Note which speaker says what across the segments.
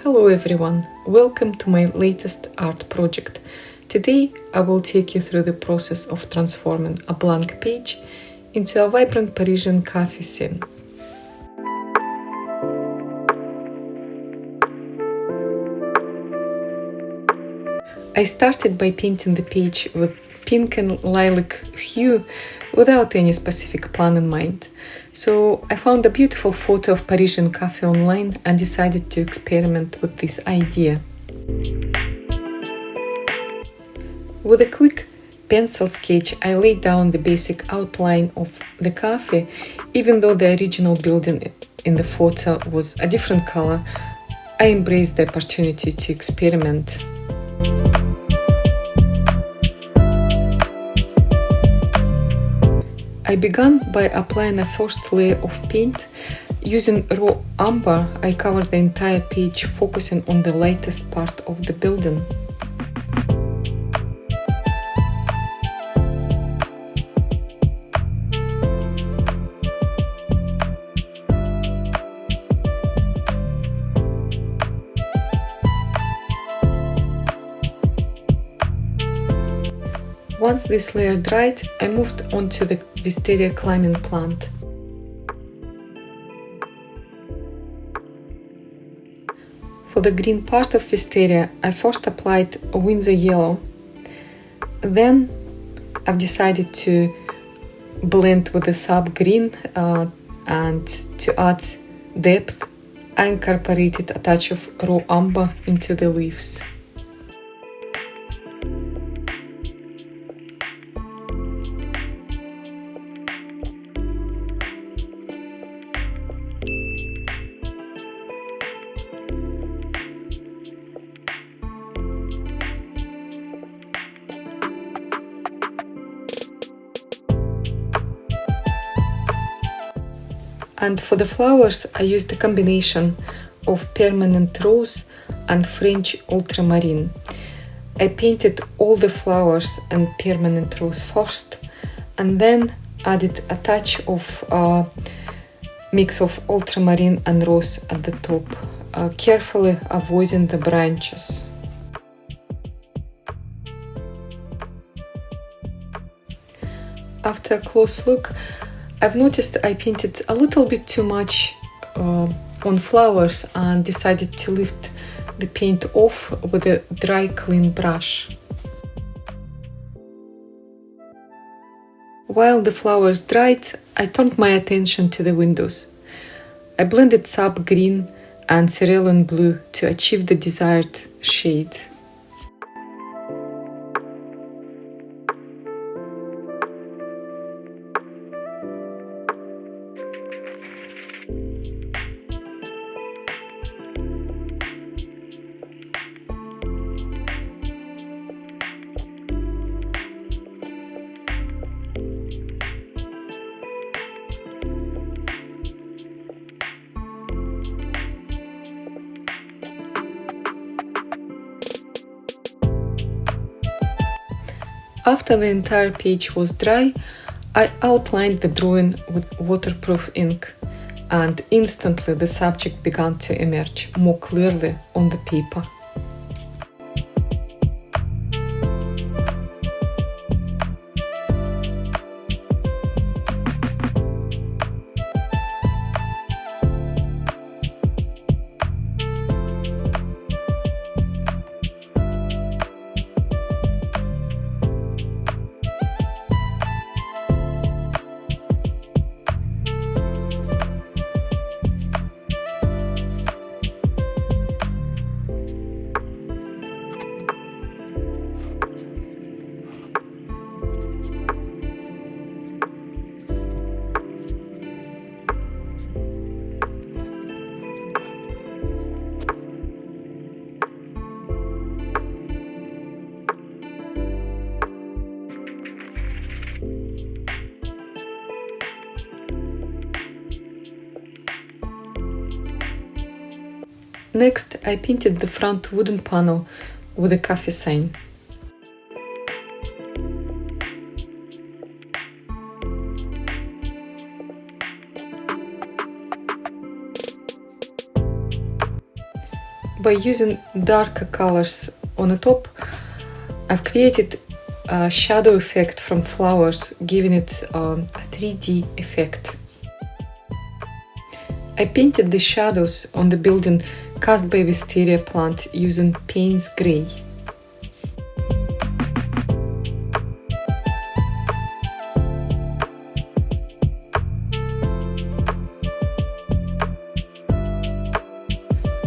Speaker 1: Hello everyone, welcome to my latest art project. Today I will take you through the process of transforming a blank page into a vibrant Parisian cafe scene. I started by painting the page with pink and lilac hue without any specific plan in mind. So I found a beautiful photo of Parisian cafe online and decided to experiment with this idea. With a quick pencil sketch, I laid down the basic outline of the cafe. Even though the original building in the photo was a different color, I embraced the opportunity to experiment. I began by applying a first layer of paint. Using raw umber, I covered the entire page, focusing on the lightest part of the building. Once this layer dried, I moved on to the wisteria climbing plant. For the green part of wisteria, I first applied a Windsor yellow. Then I've decided to blend with the sub green and to add depth, I incorporated a touch of raw umber into the leaves. And for the flowers, I used a combination of permanent rose and French ultramarine. I painted all the flowers and permanent rose first, and then added a touch of mix of ultramarine and rose at the top, carefully avoiding the branches. After a close look, I've noticed I painted a little bit too much on flowers and decided to lift the paint off with a dry, clean brush. While the flowers dried, I turned my attention to the windows. I blended sap green and cerulean blue to achieve the desired shade. After the entire page was dry, I outlined the drawing with waterproof ink, and instantly the subject began to emerge more clearly on the paper. Next, I painted the front wooden panel with a cafe sign. By using darker colors on the top, I've created a shadow effect from flowers, giving it a 3D effect. I painted the shadows on the building cast by wisteria plant using Payne's Grey.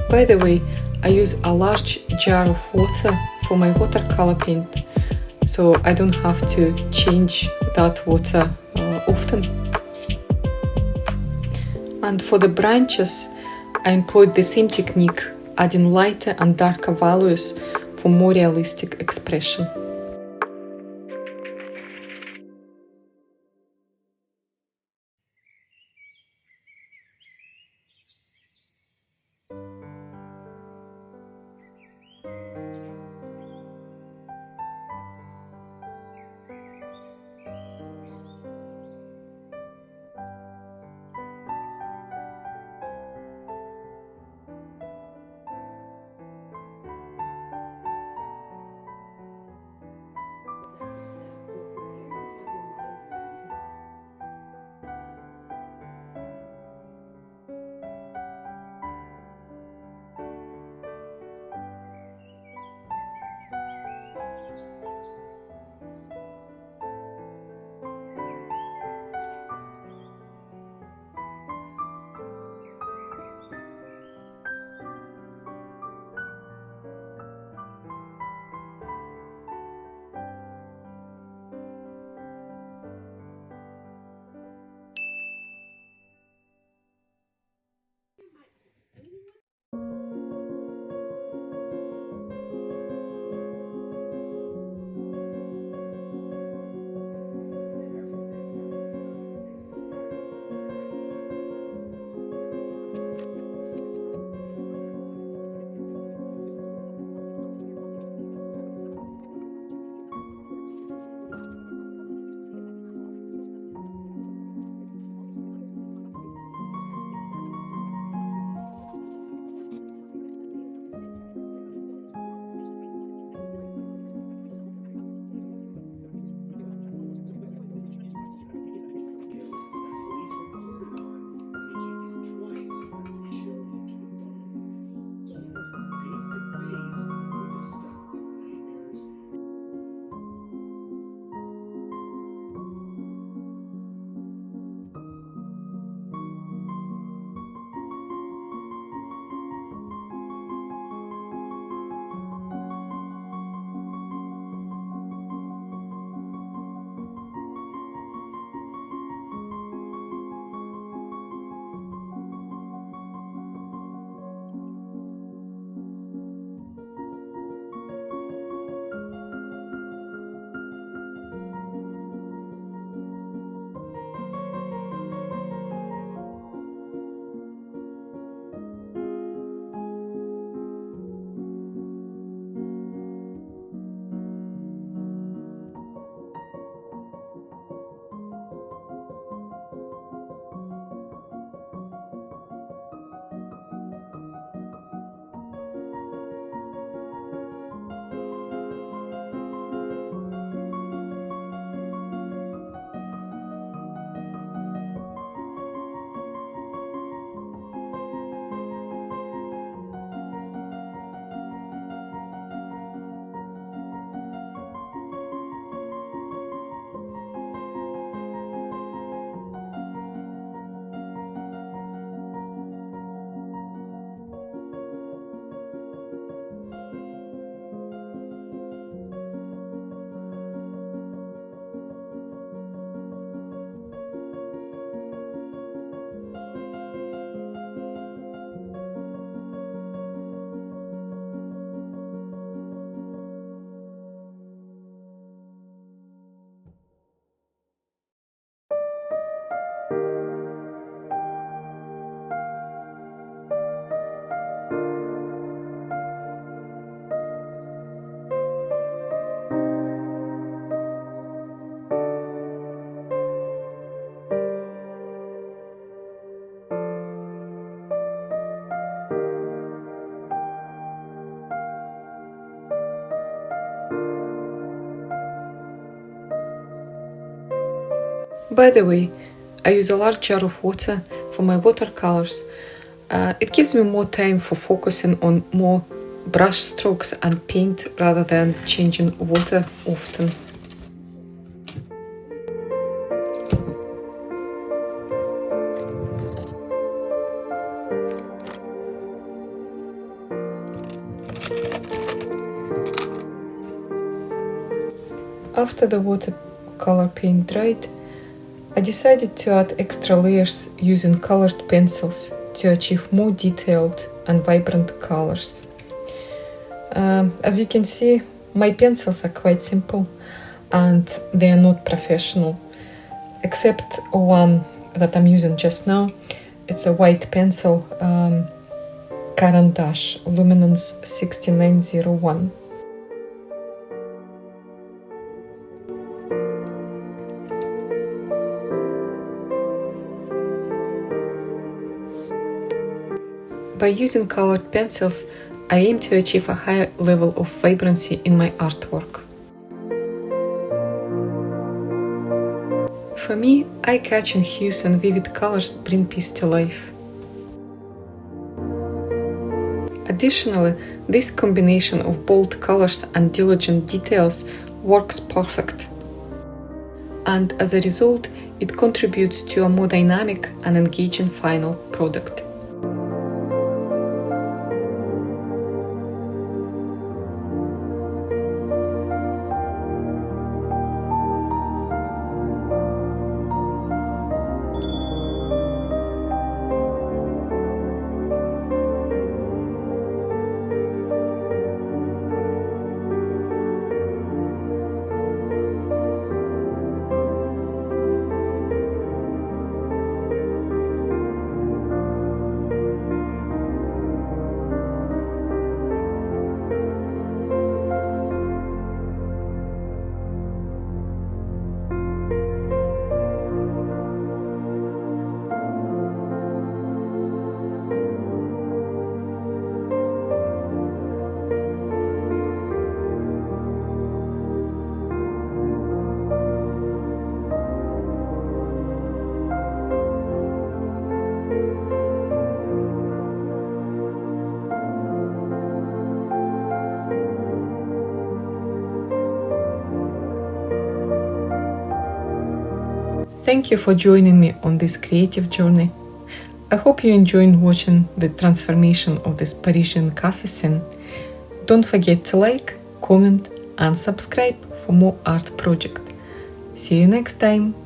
Speaker 1: By the way, I use a large jar of water for my watercolor paint, so I don't have to change that water often. And for the branches, I employed the same technique, adding lighter and darker values for more realistic expression. By the way, I use a large jar of water for my watercolors. It gives me more time for focusing on more brush strokes and paint rather than changing water often. After the watercolor paint dried, I decided to add extra layers using colored pencils to achieve more detailed and vibrant colors. As you can see, my pencils are quite simple and they are not professional, except one that I'm using just now. It's a white pencil, Caran d'Ache, luminance 6901. By using colored pencils, I aim to achieve a higher level of vibrancy in my artwork. For me, eye-catching hues and vivid colors bring peace to life. Additionally, this combination of bold colors and diligent details works perfect. And as a result, it contributes to a more dynamic and engaging final product. Thank you for joining me on this creative journey. I hope you enjoyed watching the transformation of this Parisian cafe scene. Don't forget to like, comment and subscribe for more art projects. See you next time!